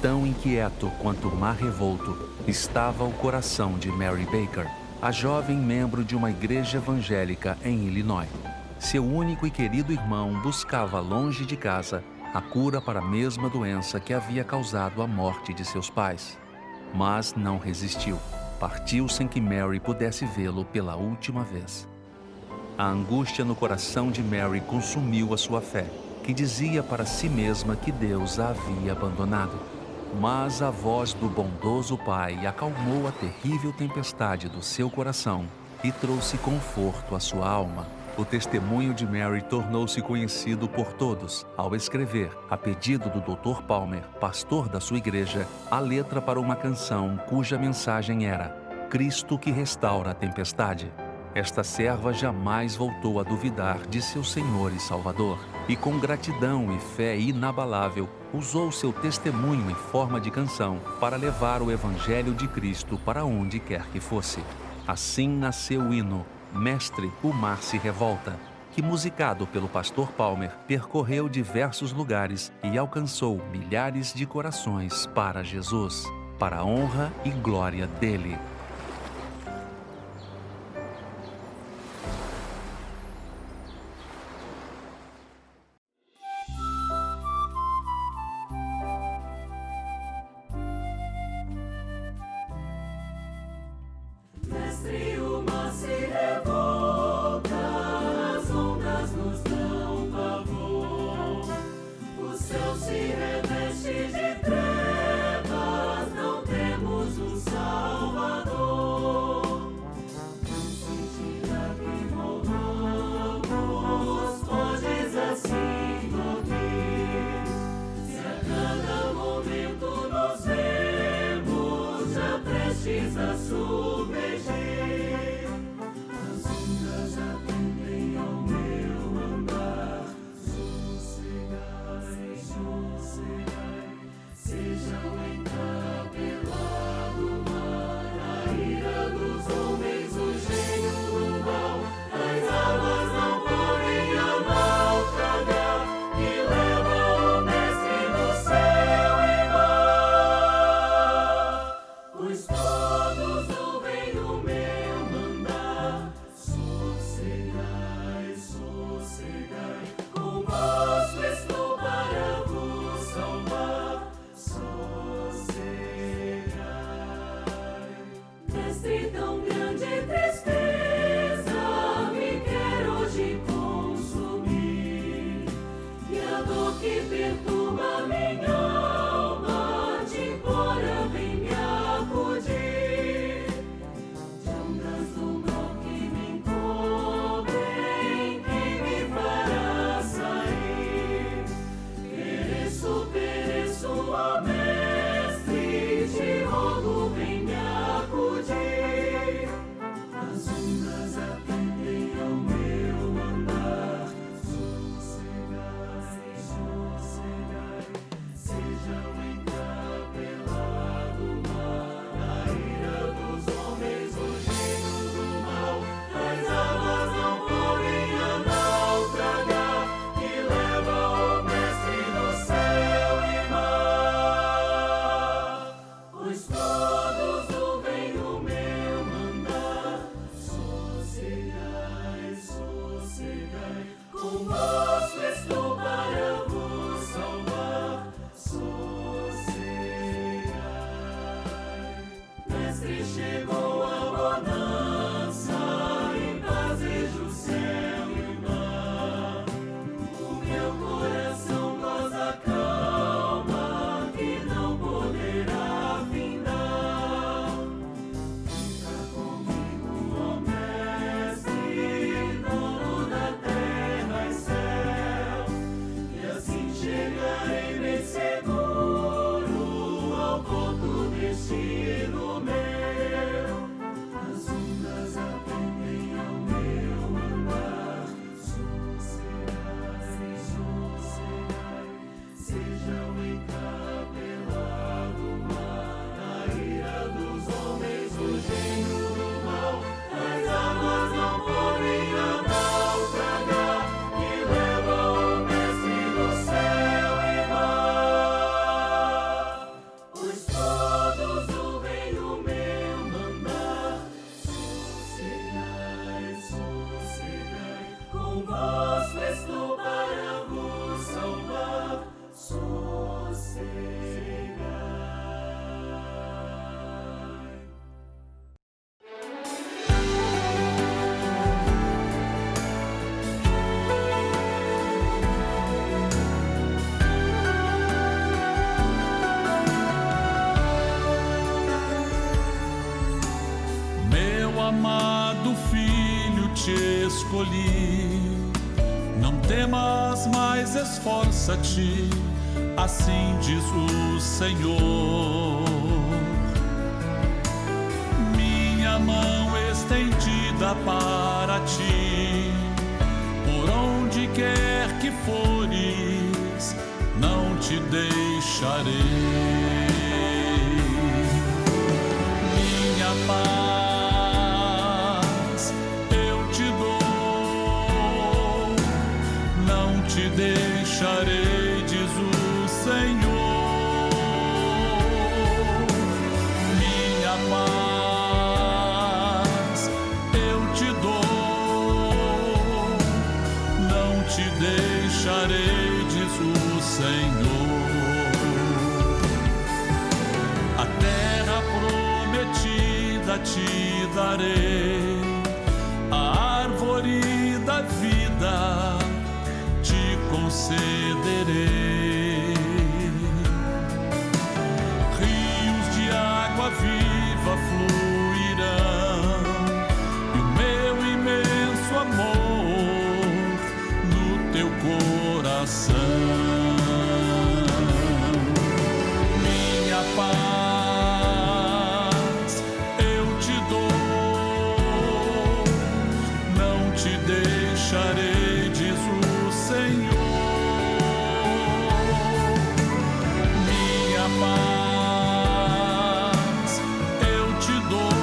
Tão inquieto quanto o mar revolto estava o coração de Mary Baker, a jovem membro de uma igreja evangélica em Illinois. Seu único e querido irmão buscava longe de casa a cura para a mesma doença que havia causado a morte de seus pais. Mas não resistiu. Partiu sem que Mary pudesse vê-lo pela última vez. A angústia no coração de Mary consumiu a sua fé, que dizia para si mesma que Deus a havia abandonado. Mas a voz do bondoso Pai acalmou a terrível tempestade do seu coração e trouxe conforto à sua alma. O testemunho de Mary tornou-se conhecido por todos ao escrever, a pedido do Dr. Palmer, pastor da sua igreja, a letra para uma canção cuja mensagem era Cristo que restaura a tempestade. Esta serva jamais voltou a duvidar de seu Senhor e Salvador, e com gratidão e fé inabalável, usou seu testemunho em forma de canção para levar o Evangelho de Cristo para onde quer que fosse. Assim nasceu o hino Mestre, o Mar se Revolta, que, musicado pelo pastor Palmer, percorreu diversos lugares e alcançou milhares de corações para Jesus, para a honra e glória dele. Mestre, o mar se revolta, as ondas nos dão pavor. O céu se reveste de trevas, não temos um Salvador. Não se tira que morramos, podes assim dormir. Se a cada momento nos vemos, já prestes a submergir. As ondas atendem ao meu andar. Sossegai, sossegai, sejam encapelado o mar, a ira dos homens, o gênio do mal. As águas não podem a naufragar, que leva o mestre do céu e mar. Pois todos ouvem o meu mandar. Sossegai, sossegai, convosco estou para vos salvar. Sossegai. Mestre, tão grande tristeza me quer hoje consumir, e a dor que perturba minha alma de embora vem me acudir. De ondas do mal que me encobrem, quem me fará sair? Pereço, ó mestre, te rogo, vem me acudir. As ondas atendem ao meu andar. Sossegai, sossegai, sejam encapelado o mar, a ira dos homens, o gênio do mal. As águas não podem a naufragar, que leva o mestre do céu e mar. escolhi. Não temas, mas esforça-te, assim diz o Senhor. Minha mão estendida para ti, por onde quer que fores, não te deixarei. Minha paz eu te dou, não te deixarei, diz o Senhor. Minha paz eu te dou, não te deixarei, diz o Senhor. A terra prometida te darei, a árvore da vida te concederei. Rios de água viva fluirão, e o meu imenso amor no teu coração. Minha paz eu te dou, não te deixarei, diz o Senhor. Minha paz eu te dou,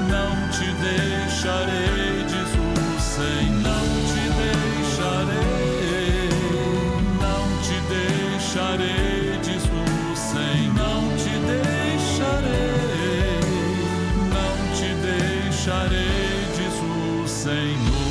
não te deixarei, diz o Senhor. Não te deixarei, não te deixarei, diz o Senhor. Não te deixarei, não te deixarei, diz o Senhor.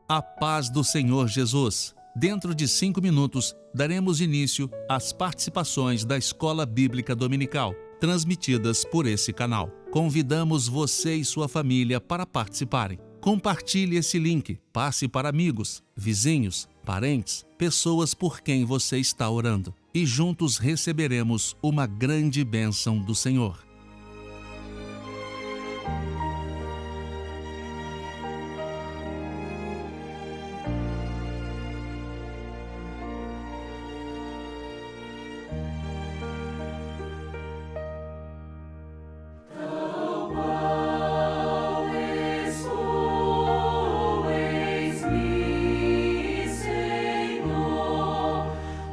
A paz do Senhor Jesus. Dentro de 5 minutos, daremos início às participações da Escola Bíblica Dominical, transmitidas por esse canal. Convidamos você e sua família para participarem. Compartilhe esse link, passe para amigos, vizinhos, parentes, pessoas por quem você está orando. E juntos receberemos uma grande bênção do Senhor.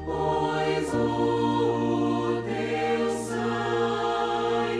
Pois o teu sangue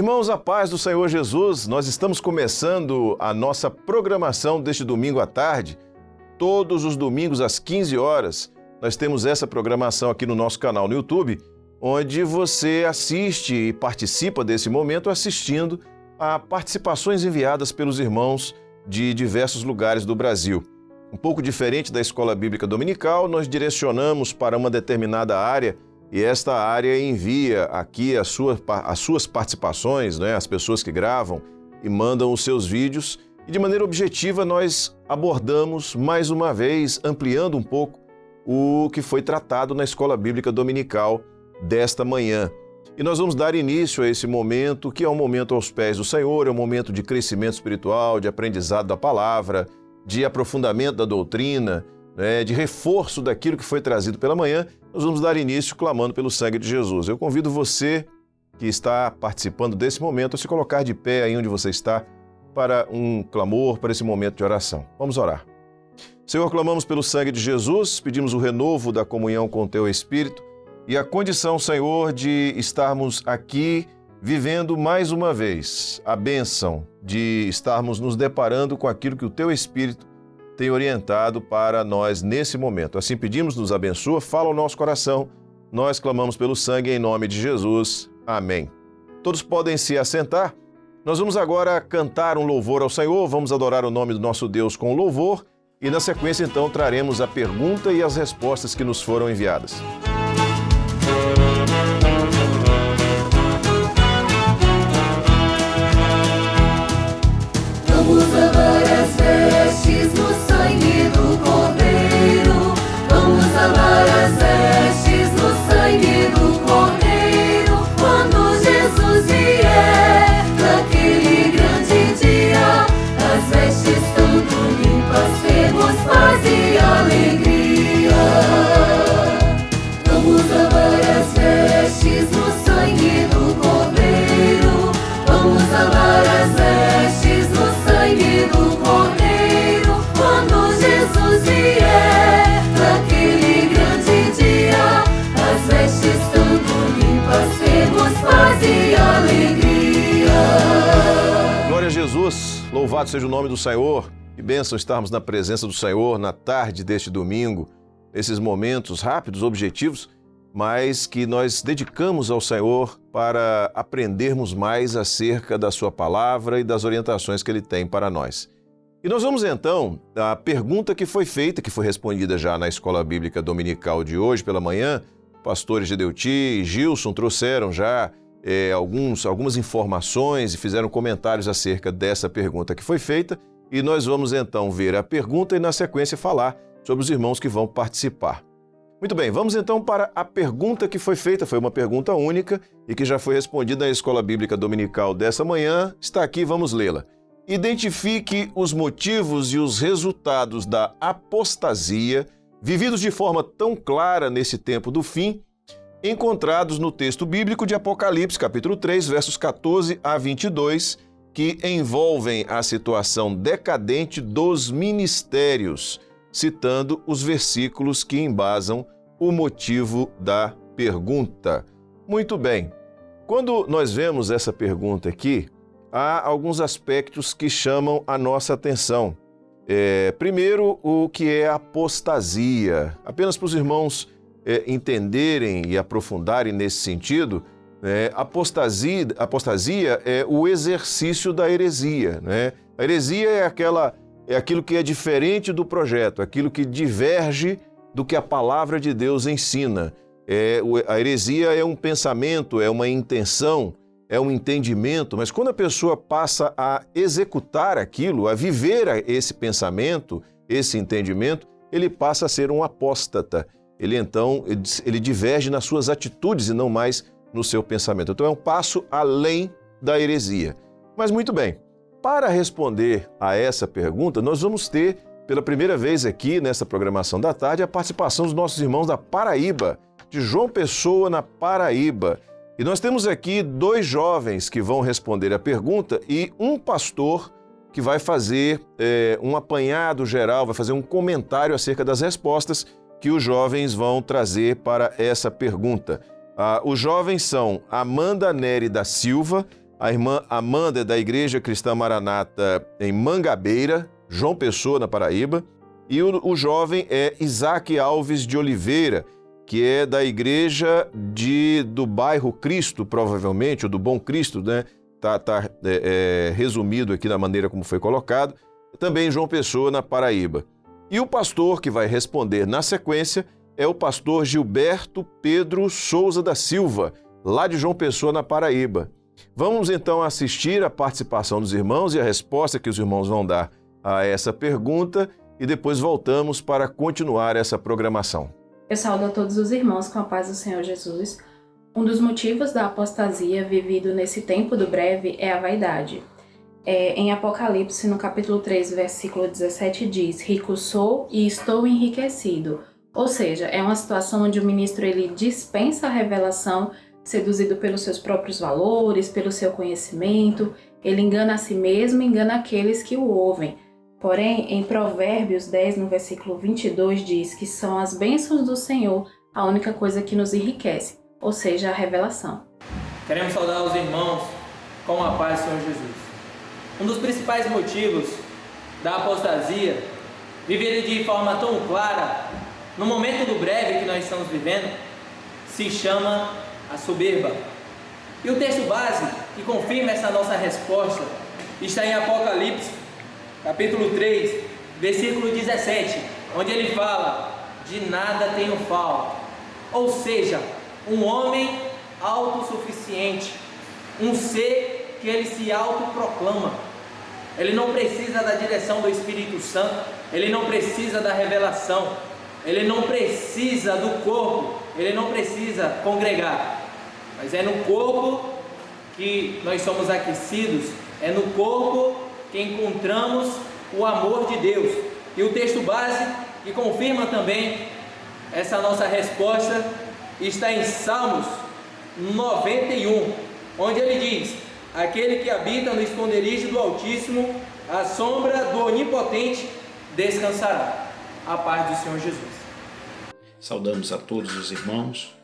Irmãos, a paz do Senhor Jesus, nós estamos começando a nossa programação deste domingo à tarde. Todos os domingos às 15 horas, nós temos essa programação aqui no nosso canal no YouTube, onde você assiste e participa desse momento assistindo a participações enviadas pelos irmãos de diversos lugares do Brasil. Um pouco diferente da Escola Bíblica Dominical, nós direcionamos para uma determinada área e esta área envia aqui as suas participações, né, as pessoas que gravam e mandam os seus vídeos. E de maneira objetiva nós abordamos mais uma vez, ampliando um pouco o que foi tratado na Escola Bíblica Dominical desta manhã. E nós vamos dar início a esse momento, que é um momento aos pés do Senhor, é um momento de crescimento espiritual, de aprendizado da palavra, de aprofundamento da doutrina, de reforço daquilo que foi trazido pela manhã. Nós vamos dar início clamando pelo sangue de Jesus. Eu convido você que está participando desse momento a se colocar de pé aí onde você está para um clamor, para esse momento de oração. Vamos orar. Senhor, clamamos pelo sangue de Jesus, pedimos o renovo da comunhão com o Teu Espírito e a condição, Senhor, de estarmos aqui vivendo mais uma vez a bênção de estarmos nos deparando com aquilo que o Teu Espírito tem orientado para nós nesse momento. Assim pedimos, nos abençoa, fala ao nosso coração. Nós clamamos pelo sangue em nome de Jesus. Amém. Todos podem se assentar. Nós vamos agora cantar um louvor ao Senhor, vamos adorar o nome do nosso Deus com louvor e na sequência então traremos a pergunta e as respostas que nos foram enviadas. Vamos lavar as vestes no sangue do Cordeiro. Vamos lavar as vestes no sangue do Cordeiro. Quando Jesus vier, naquele grande dia, as vestes tanto limpas, temos paz e alegria. Vamos lavar as vestes no sangue do Cordeiro. Vamos lavar as vestes no sangue do Cordeiro. Quando Jesus vier, naquele grande dia, as vestes tanto limpas, temos paz e alegria. Glória a Jesus, louvado seja o nome do Senhor. Que bênção estarmos na presença do Senhor na tarde deste domingo, esses momentos rápidos, objetivos, mas que nós dedicamos ao Senhor para aprendermos mais acerca da sua palavra e das orientações que Ele tem para nós. E nós vamos então à pergunta que foi feita, que foi respondida já na Escola Bíblica Dominical de hoje pela manhã. Pastores Gedeuti e Gilson trouxeram já algumas informações e fizeram comentários acerca dessa pergunta que foi feita. E nós vamos então ver a pergunta e na sequência falar sobre os irmãos que vão participar. Muito bem, vamos então para a pergunta que foi feita. Foi uma pergunta única e que já foi respondida na Escola Bíblica Dominical dessa manhã. Está aqui, vamos lê-la. Identifique os motivos e os resultados da apostasia, vividos de forma tão clara nesse tempo do fim, encontrados no texto bíblico de Apocalipse, capítulo 3, versos 14 a 22, que envolvem a situação decadente dos ministérios, citando os versículos que embasam o motivo da pergunta. Muito bem, quando nós vemos essa pergunta aqui, há alguns aspectos que chamam a nossa atenção. Primeiro, o que é apostasia. Apenas para os irmãos entenderem e aprofundarem nesse sentido, apostasia é o exercício da heresia. A heresia é aquilo que é diferente do projeto, aquilo que diverge do que a palavra de Deus ensina. A heresia é um pensamento, é uma intenção, é um entendimento, mas quando a pessoa passa a executar aquilo, a viver esse pensamento, esse entendimento, ele passa a ser um apóstata. Ele diverge nas suas atitudes e não mais no seu pensamento. Então é um passo além da heresia. Mas muito bem, para responder a essa pergunta, nós vamos ter, pela primeira vez aqui nessa programação da tarde, a participação dos nossos irmãos da Paraíba, de João Pessoa, na Paraíba. E nós temos aqui 2 jovens que vão responder a pergunta e um pastor que vai fazer um apanhado geral, vai fazer um comentário acerca das respostas que os jovens vão trazer para essa pergunta. Os jovens são Amanda Nery da Silva, A irmã Amanda é da Igreja Cristã Maranata em Mangabeira, João Pessoa, na Paraíba. E o jovem é Isaac Alves de Oliveira, que é da Igreja do Bairro Cristo, provavelmente, ou do Bom Cristo, né? Tá resumido aqui da maneira como foi colocado. Também João Pessoa, na Paraíba. E o pastor que vai responder na sequência é o pastor Gilberto Pedro Souza da Silva, lá de João Pessoa, na Paraíba. Vamos então assistir a participação dos irmãos e a resposta que os irmãos vão dar a essa pergunta e depois voltamos para continuar essa programação. Eu saúdo a todos os irmãos com a paz do Senhor Jesus. Um dos motivos da apostasia vivido nesse tempo do breve é a vaidade. Em Apocalipse, no capítulo 3, versículo 17, diz: rico sou e estou enriquecido. Ou seja, é uma situação onde o ministro ele dispensa a revelação, seduzido pelos seus próprios valores, pelo seu conhecimento. Ele engana a si mesmo e engana aqueles que o ouvem. Porém, em Provérbios 10, no versículo 22, diz que são as bênçãos do Senhor a única coisa que nos enriquece, ou seja, a revelação. Queremos saudar os irmãos com a paz do Senhor Jesus. Um dos principais motivos da apostasia, vivida de forma tão clara, no momento do breve que nós estamos vivendo, se chama a soberba. E o texto base que confirma essa nossa resposta está em Apocalipse, capítulo 3, versículo 17, onde ele fala: de nada tenho falta. Ou seja, um homem autossuficiente, um ser que ele se autoproclama. Ele não precisa da direção do Espírito Santo, ele não precisa da revelação, ele não precisa do corpo, ele não precisa congregar. Mas é no corpo que nós somos aquecidos, é no corpo que encontramos o amor de Deus. E o texto base que confirma também essa nossa resposta está em Salmos 91, onde ele diz: aquele que habita no esconderijo do Altíssimo, à sombra do Onipotente descansará. A paz do Senhor Jesus. Saudamos a todos os irmãos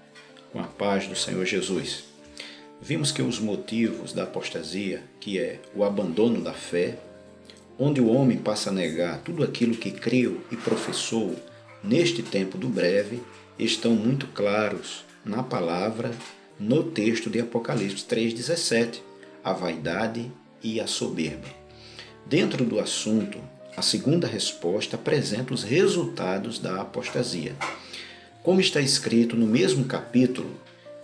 com a paz do Senhor Jesus. Vimos que os motivos da apostasia, que é o abandono da fé, onde o homem passa a negar tudo aquilo que creu e professou neste tempo do breve, estão muito claros na palavra, no texto de Apocalipse 3,17, a vaidade e a soberba. Dentro do assunto, a segunda resposta apresenta os resultados da apostasia. Como está escrito no mesmo capítulo: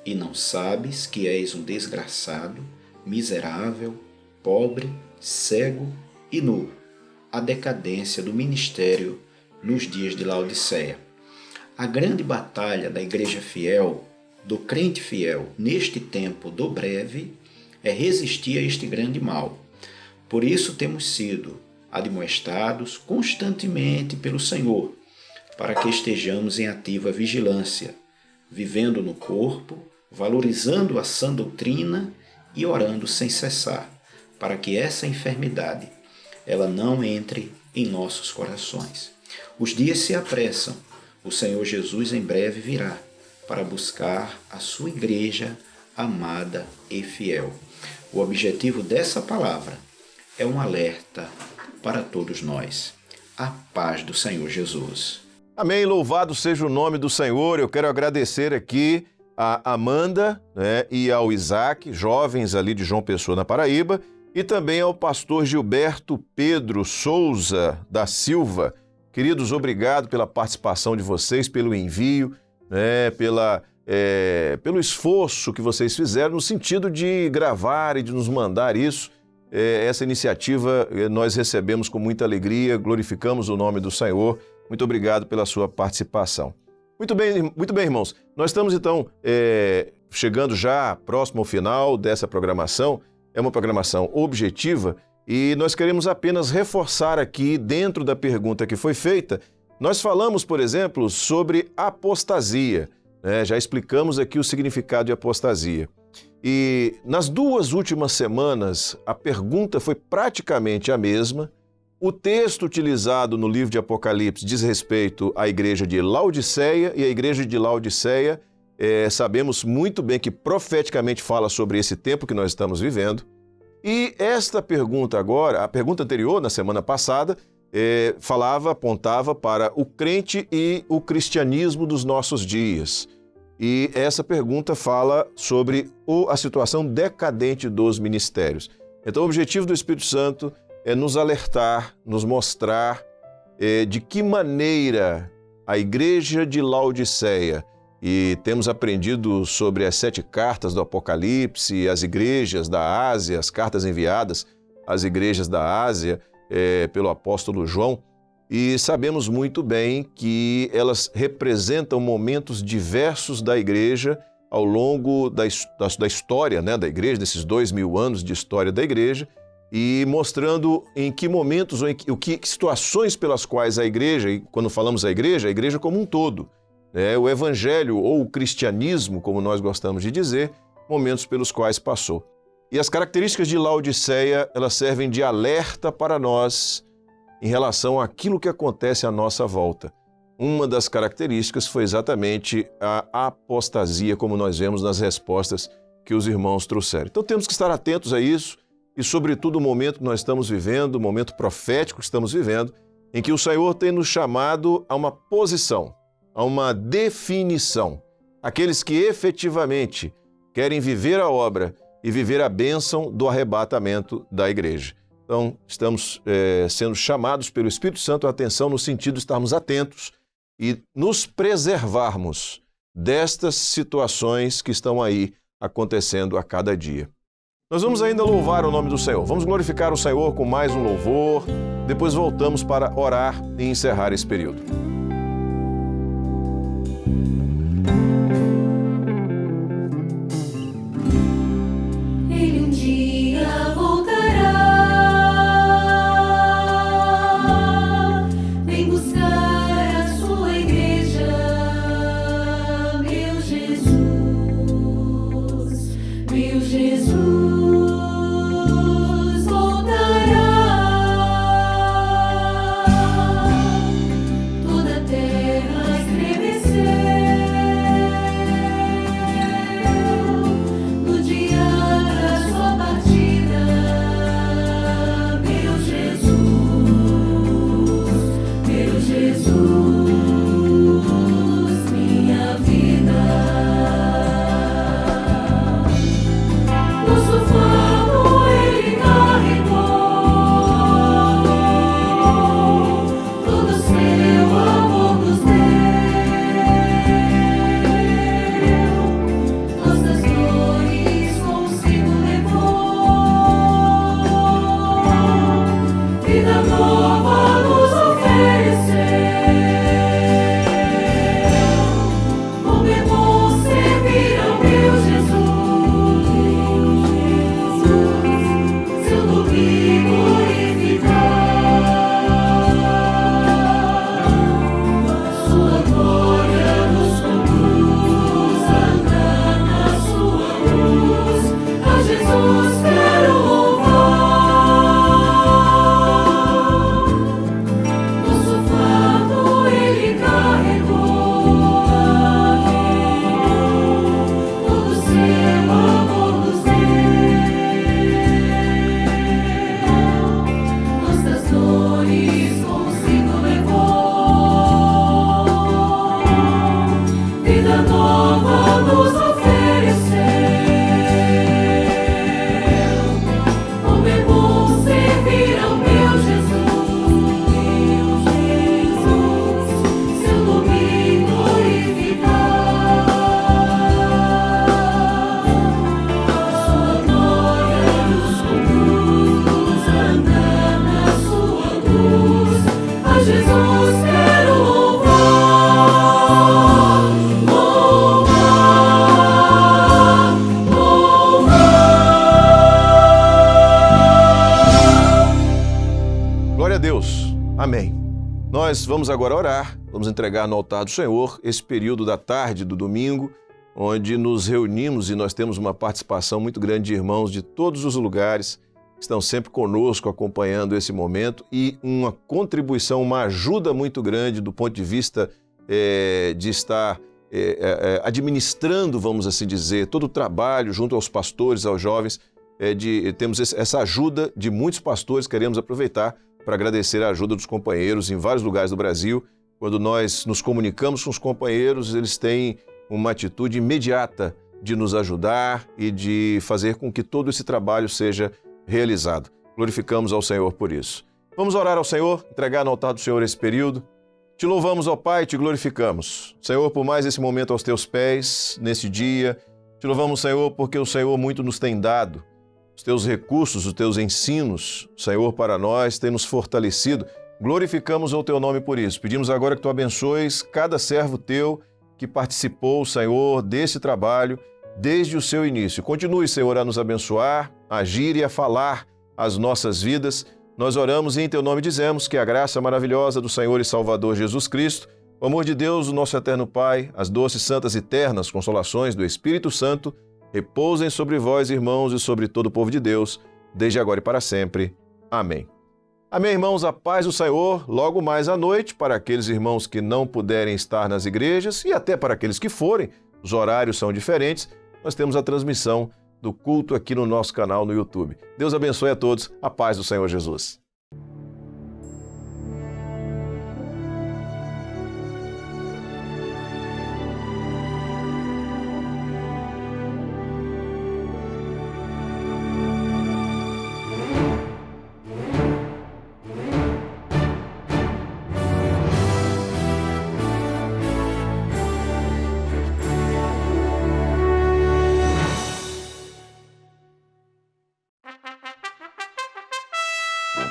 e não sabes que és um desgraçado, miserável, pobre, cego e nu. A decadência do ministério nos dias de Laodiceia. A grande batalha da igreja fiel, do crente fiel, neste tempo do breve, é resistir a este grande mal. Por isso temos sido admoestados constantemente pelo Senhor, para que estejamos em ativa vigilância, vivendo no corpo, valorizando a sã doutrina e orando sem cessar, para que essa enfermidade ela não entre em nossos corações. Os dias se apressam, o Senhor Jesus em breve virá para buscar a sua igreja amada e fiel. O objetivo dessa palavra é um alerta para todos nós. A paz do Senhor Jesus. Amém, louvado seja o nome do Senhor. Eu quero agradecer aqui a Amanda, né, e ao Isaac, jovens ali de João Pessoa, na Paraíba, e também ao pastor Gilberto Pedro Souza da Silva. Queridos, obrigado pela participação de vocês, pelo envio, né, pelo esforço que vocês fizeram no sentido de gravar e de nos mandar isso. Essa iniciativa nós recebemos com muita alegria, glorificamos o nome do Senhor. Muito obrigado pela sua participação. Muito bem, irmãos. Nós estamos, então, chegando já próximo ao final dessa programação. É uma programação objetiva e nós queremos apenas reforçar aqui, dentro da pergunta que foi feita, nós falamos, por exemplo, sobre apostasia. Já explicamos aqui o significado de apostasia. E nas 2 últimas semanas, a pergunta foi praticamente a mesma. O texto utilizado no livro de Apocalipse diz respeito à igreja de Laodiceia, e a igreja de Laodiceia, sabemos muito bem que profeticamente fala sobre esse tempo que nós estamos vivendo. E esta pergunta agora, a pergunta anterior, na semana passada, apontava para o crente e o cristianismo dos nossos dias. E essa pergunta fala sobre a situação decadente dos ministérios. Então, o objetivo do Espírito Santo é nos alertar, nos mostrar de que maneira a igreja de Laodiceia, e temos aprendido sobre as 7 cartas do Apocalipse, as igrejas da Ásia, as cartas enviadas às igrejas da Ásia pelo apóstolo João, e sabemos muito bem que elas representam momentos diversos da igreja ao longo da história, né, da igreja, desses 2000 anos de história da igreja, e mostrando em que momentos, ou que situações pelas quais a igreja, e quando falamos a igreja como um todo, o evangelho ou o cristianismo, como nós gostamos de dizer, momentos pelos quais passou. E as características de Laodiceia, elas servem de alerta para nós em relação àquilo que acontece à nossa volta. Uma das características foi exatamente a apostasia, como nós vemos nas respostas que os irmãos trouxeram. Então temos que estar atentos a isso e, sobretudo, o momento que nós estamos vivendo, o momento profético que estamos vivendo, em que o Senhor tem nos chamado a uma posição, a uma definição. Aqueles que efetivamente querem viver a obra e viver a bênção do arrebatamento da igreja. Então, estamos sendo chamados pelo Espírito Santo a atenção no sentido de estarmos atentos e nos preservarmos destas situações que estão aí acontecendo a cada dia. Nós vamos ainda louvar o nome do Senhor. Vamos glorificar o Senhor com mais um louvor. Depois voltamos para orar e encerrar esse período. Ele um dia voltará. Vem buscar a sua igreja, meu Jesus, meu Jesus voltará. Toda a terra estremeceu no dia da sua partida, meu Jesus, minha vida. Nosso fardo ele carregou, todo o seu amor nos deu, nossas dores consigo levou, vida nova nos ofereceu. Como é bom servir ao meu Jesus, seu nome glorificar, sua glória nos conduz a andar na sua luz. A Jesus quero louvar, nosso fardo ele carregou, todo o seu amor nos deu, nossas dores consigo levou, vida nova nos ofereceu. Como é bom servir ao meu Jesus, seu nome glorificar, sua glória nos conduz a andar na sua luz. A Jesus quero louvar, Glória a Deus. Amém. Nós vamos agora orar, vamos entregar no altar do Senhor esse período da tarde do domingo, onde nos reunimos e nós temos uma participação muito grande de irmãos de todos os lugares que estão sempre conosco acompanhando esse momento e uma contribuição, uma ajuda muito grande do ponto de vista de estar administrando, vamos assim dizer, todo o trabalho junto aos pastores, aos jovens, temos essa ajuda de muitos pastores, queremos aproveitar para agradecer a ajuda dos companheiros em vários lugares do Brasil. Quando nós nos comunicamos com os companheiros, eles têm uma atitude imediata de nos ajudar e de fazer com que todo esse trabalho seja realizado. Glorificamos ao Senhor por isso. Vamos orar ao Senhor, entregar no altar do Senhor esse período. Te louvamos, ó Pai, te glorificamos. Senhor, por mais esse momento aos teus pés, nesse dia. Te louvamos, Senhor, porque o Senhor muito nos tem dado. Os teus recursos, os teus ensinos, Senhor, para nós, tem nos fortalecido. Glorificamos o teu nome por isso. Pedimos agora que tu abençoes cada servo teu que participou, Senhor, desse trabalho desde o seu início. Continue, Senhor, a nos abençoar, a agir e a falar as nossas vidas. Nós oramos e em teu nome dizemos que a graça maravilhosa do Senhor e Salvador Jesus Cristo, o amor de Deus, o nosso eterno Pai, as doces, santas e ternas consolações do Espírito Santo, repousem sobre vós, irmãos, e sobre todo o povo de Deus, desde agora e para sempre. Amém. Amém, irmãos, a paz do Senhor, logo mais à noite, para aqueles irmãos que não puderem estar nas igrejas e até para aqueles que forem, os horários são diferentes, nós temos a transmissão do culto aqui no nosso canal no YouTube. Deus abençoe a todos, a paz do Senhor Jesus.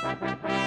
Música